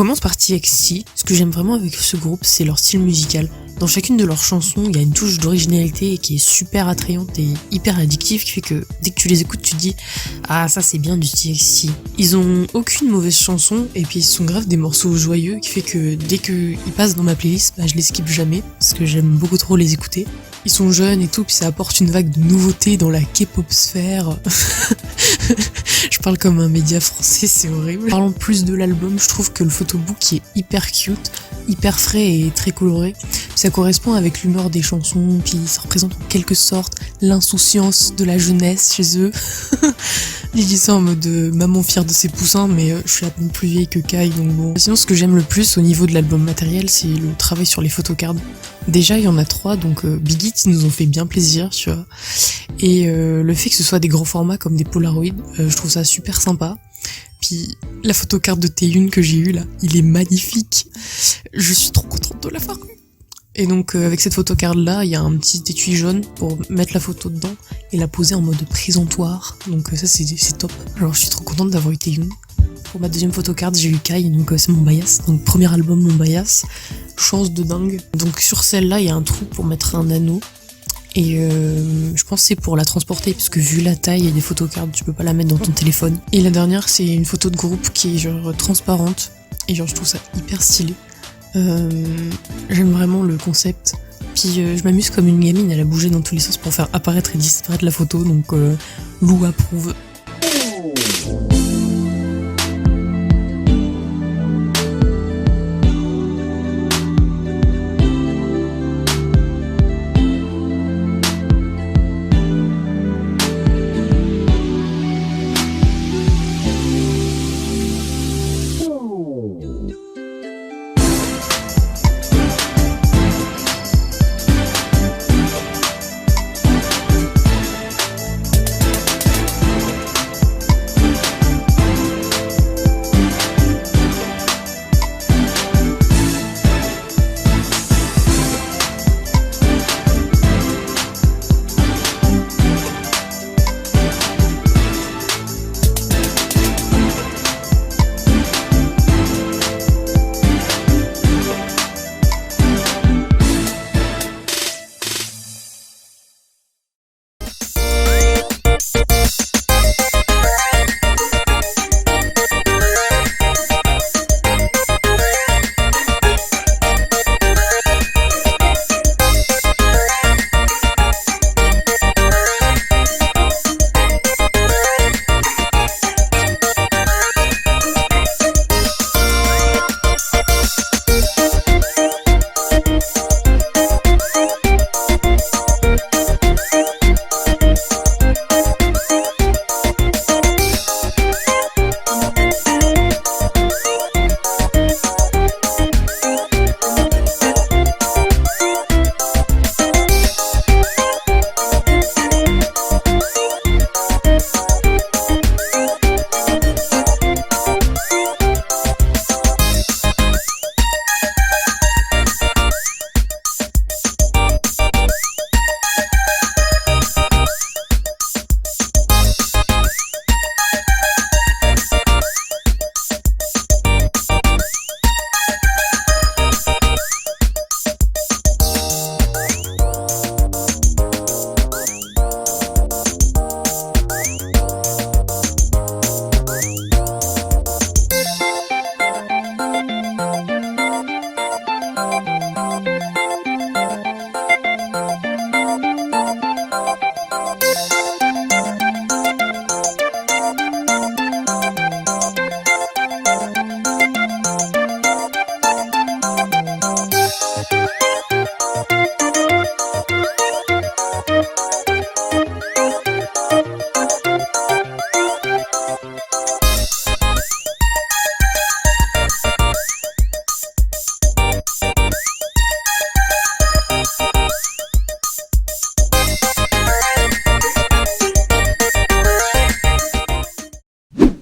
commence par TXT. Ce que j'aime vraiment avec ce groupe, c'est leur style musical. Dans chacune de leurs chansons, il y a une touche d'originalité qui est super attrayante et hyper addictive, qui fait que dès que tu les écoutes, tu te dis « Ah, ça c'est bien du TXT ». Ils ont aucune mauvaise chanson, et puis ils sont grave des morceaux joyeux, qui fait que dès qu'ils passent dans ma playlist, je les skip jamais, parce que j'aime beaucoup trop les écouter. Ils sont jeunes et tout, puis ça apporte une vague de nouveautés dans la K-pop sphère. Je parle comme un média français, c'est horrible. Parlons plus de l'album, je trouve que le photobook est hyper cute, hyper frais et très coloré. Ça correspond avec l'humeur des chansons, puis ça représente en quelque sorte l'insouciance de la jeunesse chez eux. Je dis ça en mode maman fière de ses poussins, mais je suis à peine plus vieille que Kai, donc bon. Sinon, ce que j'aime le plus au niveau de l'album matériel, c'est le travail sur les photocards. Déjà, il y en a 3, donc Big Hit, ils nous ont fait bien plaisir, tu vois. Et le fait que ce soit des grands formats comme des Polaroid, je trouve ça super sympa. Puis la photocarte de Taehyun que j'ai eue là, il est magnifique. Je suis trop contente de l'avoir eu. Et donc avec cette photocarte là, il y a un petit étui jaune pour mettre la photo dedans et la poser en mode présentoir. Donc ça c'est top. Alors je suis trop contente d'avoir eu Taehyun. Pour ma deuxième photocarte, j'ai eu Kai, donc c'est mon bias. Donc premier album, mon bias. Chance de dingue. Donc sur celle-là, il y a un trou pour mettre un anneau. Et je pense que c'est pour la transporter, parce que vu la taille des photocartes, tu peux pas la mettre dans ton téléphone. Et la dernière, c'est une photo de groupe qui est genre transparente. Et genre je trouve ça hyper stylé. J'aime vraiment le concept. Puis je m'amuse comme une gamine, elle a bougé dans tous les sens pour faire apparaître et disparaître la photo. Donc Lou approuve.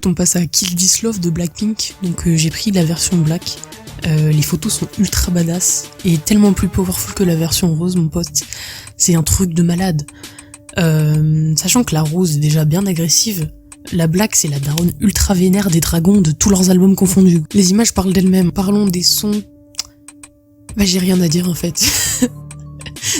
On passe à Kill This Love de Blackpink, donc j'ai pris la version black. Les photos sont ultra badass et tellement plus powerful que la version rose, mon pote. C'est un truc de malade. Sachant que la rose est déjà bien agressive, La Black, c'est la daronne ultra vénère des Dragons de tous leurs albums confondus. Les images parlent d'elles-mêmes. Parlons des sons. Bah, j'ai rien à dire en fait.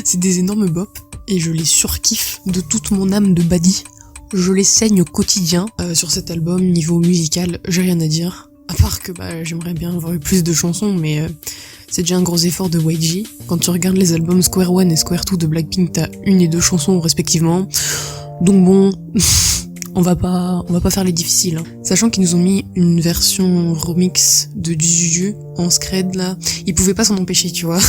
C'est des énormes bops et je les surkiffe de toute mon âme de baddie. Je les saigne au quotidien sur cet album. Niveau musical, j'ai rien à dire. À part que j'aimerais bien avoir eu plus de chansons, mais c'est déjà un gros effort de YG. Quand tu regardes les albums Square One et Square Two de Blackpink, t'as 1 et 2 chansons respectivement. Donc bon, on va pas faire les difficiles. Hein. Sachant qu'ils nous ont mis une version remix de Juju en scred là, ils pouvaient pas s'en empêcher, tu vois.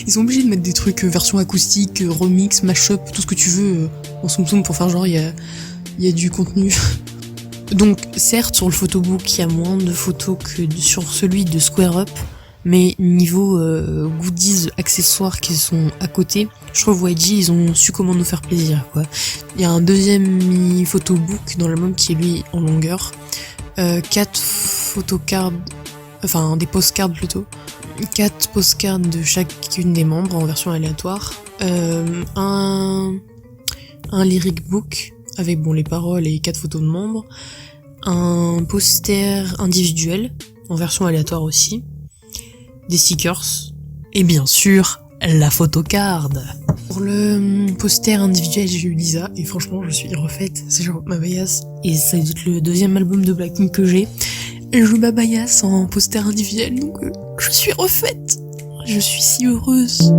Ils sont obligés de mettre des trucs version acoustique, remix, mashup, tout ce que tu veux en soum soum pour faire genre il y a du contenu. Donc certes sur le photobook il y a moins de photos que sur celui de Square Up, mais niveau goodies, accessoires qui sont à côté, je trouve YG ils ont su comment nous faire plaisir quoi. Il y a un deuxième mini photobook dans l'album qui est lui en longueur, 4 photocards, enfin des postcards plutôt, 4 postcards de chacune des membres en version aléatoire, un lyric book avec les paroles et 4 photos de membres, un poster individuel en version aléatoire aussi, des stickers, et bien sûr, la photocard. Pour le poster individuel, j'ai eu Lisa, et franchement, je suis refaite, c'est genre ma baillasse, et ça doit être le deuxième album de Blackpink que j'ai, et je joue ma baillasse en poster individuel, donc je suis refaite, je suis si heureuse.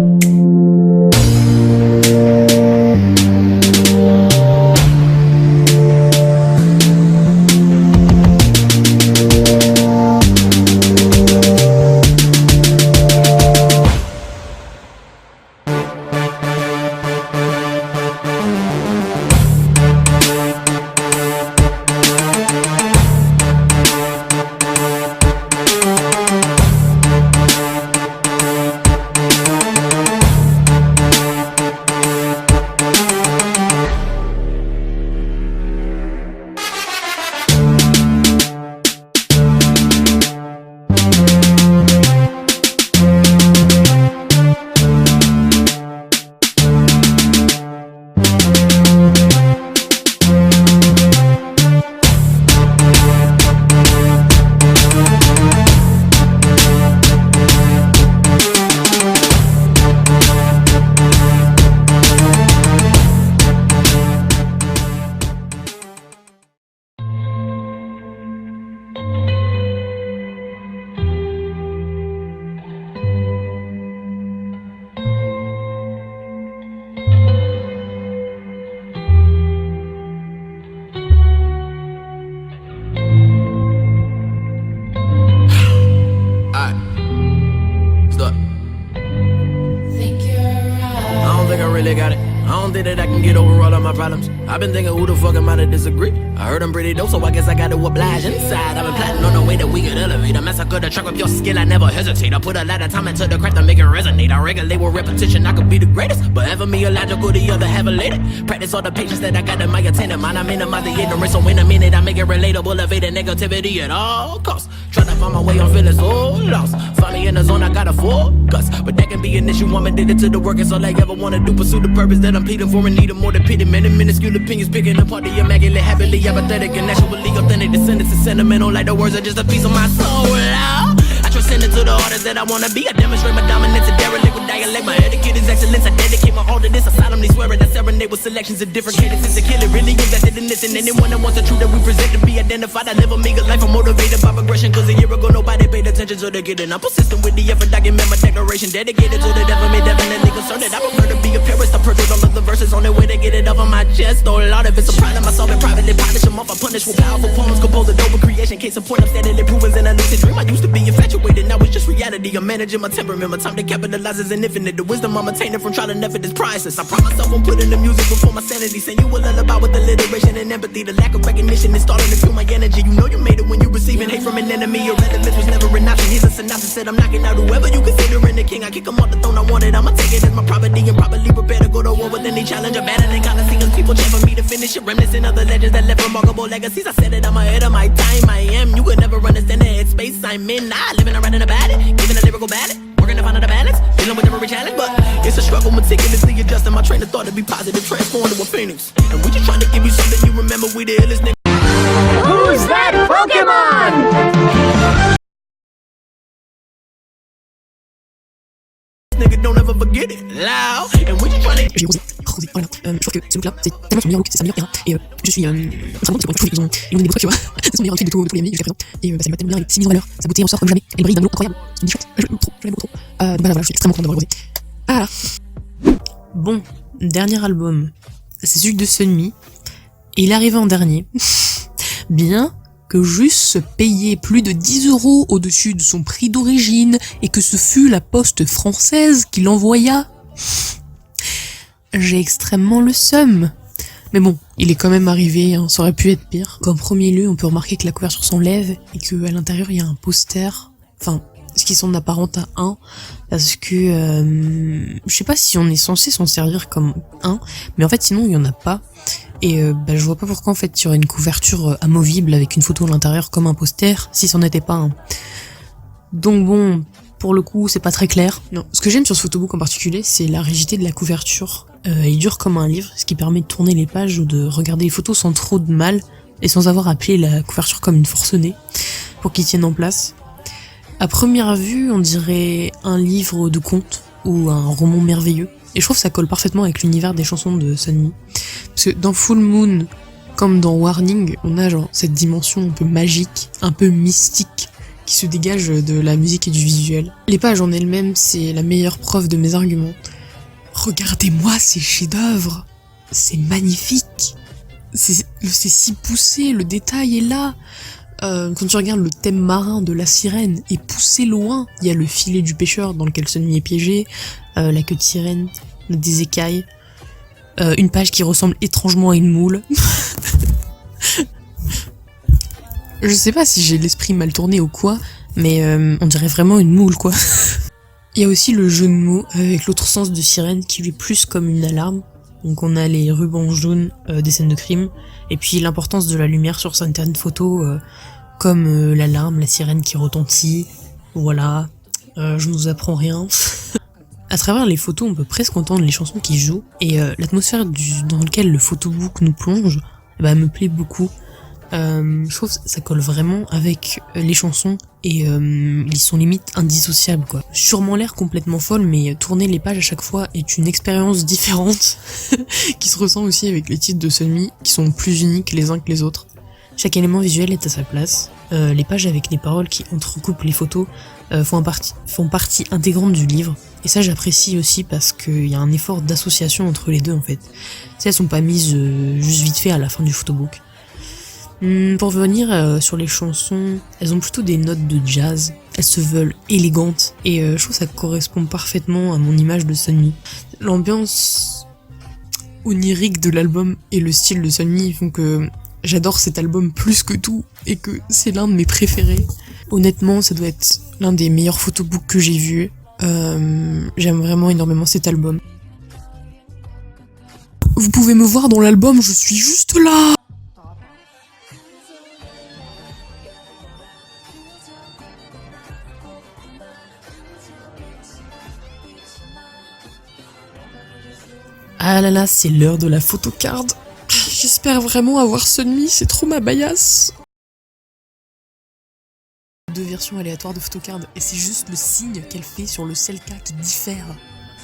I've been thinking who the fuck am I to disagree? I heard I'm pretty dope, so I guess I got to oblige inside. I've been plotting on the way that we could elevate. I massacre the track with your skill, I never hesitate. I put a lot of time into the craft to make it resonate. I regulate with repetition, I could be the greatest, but ever me illogical, the other have elated. Practice all the patience that I got in my attendant mind. I minimize the ignorance, so in a minute I make it relatable, evading negativity at all costs. Trying to find my way, I'm feeling so lost. Find me in the zone, I got a focus, but that can be an issue. I'm addicted to the work, it's all I ever wanna do. Pursue the purpose that I'm pleading for and need more than pity. Many minuscule opinions picking apart the immaculate, happily apathetic and naturally authentic. Descendants is sentimental, like the words are just a piece of my soul. I transcend into the artist that I wanna be. I demonstrate my dominance and derelict with dialect. My etiquette is excellence. I dedicate my all to this. I solemnly swear it. I serenade with selections of different cadences to kill it. Really invested in this, and anyone that wants the truth that we present to be identified. I live a meager life. I'm motivated by progression. Cause a year ago nobody paid attention to the getting. I'm persistent with the effort. Document my declaration. Dedicated to the devil. Me definitely concerned that I prefer to be a purist. I purchase all of the verses on the way to get it off of my chest. Oh Lord, if it's a problem, I solve it privately. Polish them off. I punish with powerful poems. Compose a noble creation. Case in point, I'm steadily proving in a lucid dream. I used to be infatuated. Now it's just reality. I'm managing my temperament. My time to capitalize is infinite. The wisdom I'm attaining from trial and effort is priceless. I promise I won't put in the music before my sanity. Saying you a lullaby with alliteration and empathy. The lack of recognition is starting to fuel my energy. You know you made it when you receiving hate from an enemy. Your relevance was never an option. Here's a synopsis. Said I'm knocking out whoever you considering the king. I kick him off the throne. I want it. I'ma take it as my property and properly prepare to go to war with any challenge. Abandoning coliseums. People cheer for me to finish it. Reminiscent of the legends that left remarkable legacies. I said it. I'm ahead of my time. I am. You could never understand the headspace I'm in. Living around in about it. Giving a lyrical ballad. Working to find the balance. Dealing with every challenge. But it's a struggle. Meticulously adjusting my train of thought to be positive. Transform to a phoenix. And we just trying to give you something you remember. We the illest nigga. that Pokemon! Nigga, don't ever forget it. Loud. And when you tryna... J'ai rosé, voilà. Je trouve que ce look là, c'est tellement son meilleur look, c'est sa meilleure era. Et je suis vraiment c'est pour ils ont des beaux trucs, tu vois. C'est son meilleur outfit de tous les MV jusqu'à présent. Et ça lui va tellement bien, elle est si mise en valeur. Sa beauté ressort comme jamais. Elle brille d'un glow incroyable. C'est une chouette. Je l'aime trop, je l'aime trop. Donc voilà, je suis extrêmement content d'avoir rosé. Ah là. Bon, dernier album. C'est celui de Sunmi. Et il est arrivé en dernier. Bien que juste se payer plus de 10 € au-dessus de son prix d'origine et que ce fut la poste française qui l'envoya. J'ai extrêmement le seum. Mais bon, il est quand même arrivé, hein, ça aurait pu être pire. Qu'en premier lieu, on peut remarquer que la couverture s'enlève et que à l'intérieur il y a un poster. Enfin, ce qui s'en apparente à un, parce que je sais pas si on est censé s'en servir comme un, mais en fait sinon il y en a pas. Et je vois pas pourquoi en fait il y aurait une couverture amovible avec une photo à l'intérieur comme un poster si c'en était pas un. Donc bon, pour le coup c'est pas très clair. Non, ce que j'aime sur ce photobook en particulier, c'est la rigidité de la couverture. Il dure comme un livre, ce qui permet de tourner les pages ou de regarder les photos sans trop de mal et sans avoir à plier la couverture comme une forcenée pour qu'ils tiennent en place. À première vue, on dirait un livre de contes ou un roman merveilleux. Et je trouve que ça colle parfaitement avec l'univers des chansons de Sunmi. Parce que dans Full Moon, comme dans Warning, on a genre cette dimension un peu magique, un peu mystique, qui se dégage de la musique et du visuel. Les pages en elles-mêmes, c'est la meilleure preuve de mes arguments. Regardez-moi ces chefs-d'œuvre, c'est magnifique. C'est si poussé, le détail est là. Quand tu regardes le thème marin de la sirène est poussé loin, il y a le filet du pêcheur dans lequel Sunmi est piégé, la queue de sirène, des écailles, une page qui ressemble étrangement à une moule. Je sais pas si j'ai l'esprit mal tourné ou quoi, mais on dirait vraiment une moule quoi. Il y a aussi le jeu de mots avec l'autre sens de sirène qui lui est plus comme une alarme. Donc on a les rubans jaunes des scènes de crime, et puis l'importance de la lumière sur certaines photos, comme l'alarme, la sirène qui retentit, voilà, je ne vous apprends rien. À travers les photos, on peut presque entendre les chansons qui jouent, et l'atmosphère dans laquelle le photobook nous plonge me plaît beaucoup. Je trouve que ça colle vraiment avec les chansons et ils sont limite indissociables quoi. Sûrement l'air complètement folle, mais tourner les pages à chaque fois est une expérience différente qui se ressent aussi avec les titres de Sunmi qui sont plus uniques les uns que les autres. Chaque élément visuel est à sa place. Les pages avec les paroles qui entrecoupent les photos font partie intégrante du livre. Et ça j'apprécie aussi parce qu'il y a un effort d'association entre les deux en fait. Elles sont pas mises juste vite fait à la fin du photobook. Pour venir sur les chansons, elles ont plutôt des notes de jazz, elles se veulent élégantes et je trouve que ça correspond parfaitement à mon image de Sunmi. L'ambiance onirique de l'album et le style de Sunmi font que j'adore cet album plus que tout et que c'est l'un de mes préférés. Honnêtement, ça doit être l'un des meilleurs photobooks que j'ai vus. J'aime vraiment énormément cet album. Vous pouvez me voir dans l'album, je suis juste là. Ah là là, c'est l'heure de la photocard. J'espère vraiment avoir Sunmi, c'est trop ma baillasse. Deux versions aléatoires de photocard, et c'est juste le signe qu'elle fait sur le Selka qui diffère.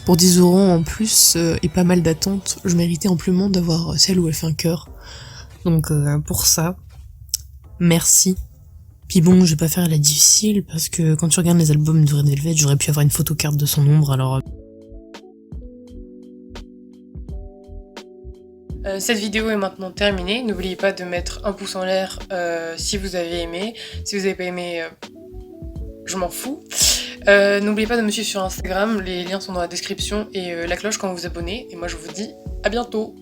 Pour 10 € en plus et pas mal d'attentes, je méritais amplement d'avoir celle où elle fait un cœur. Donc pour ça, merci. Puis bon, je vais pas faire la difficile parce que quand tu regardes les albums de Red Velvet, j'aurais pu avoir une photocard de son ombre, alors... Cette vidéo est maintenant terminée. N'oubliez pas de mettre un pouce en l'air si vous avez aimé. Si vous n'avez pas aimé, je m'en fous. N'oubliez pas de me suivre sur Instagram, les liens sont dans la description et la cloche quand vous vous abonnez. Et moi je vous dis à bientôt.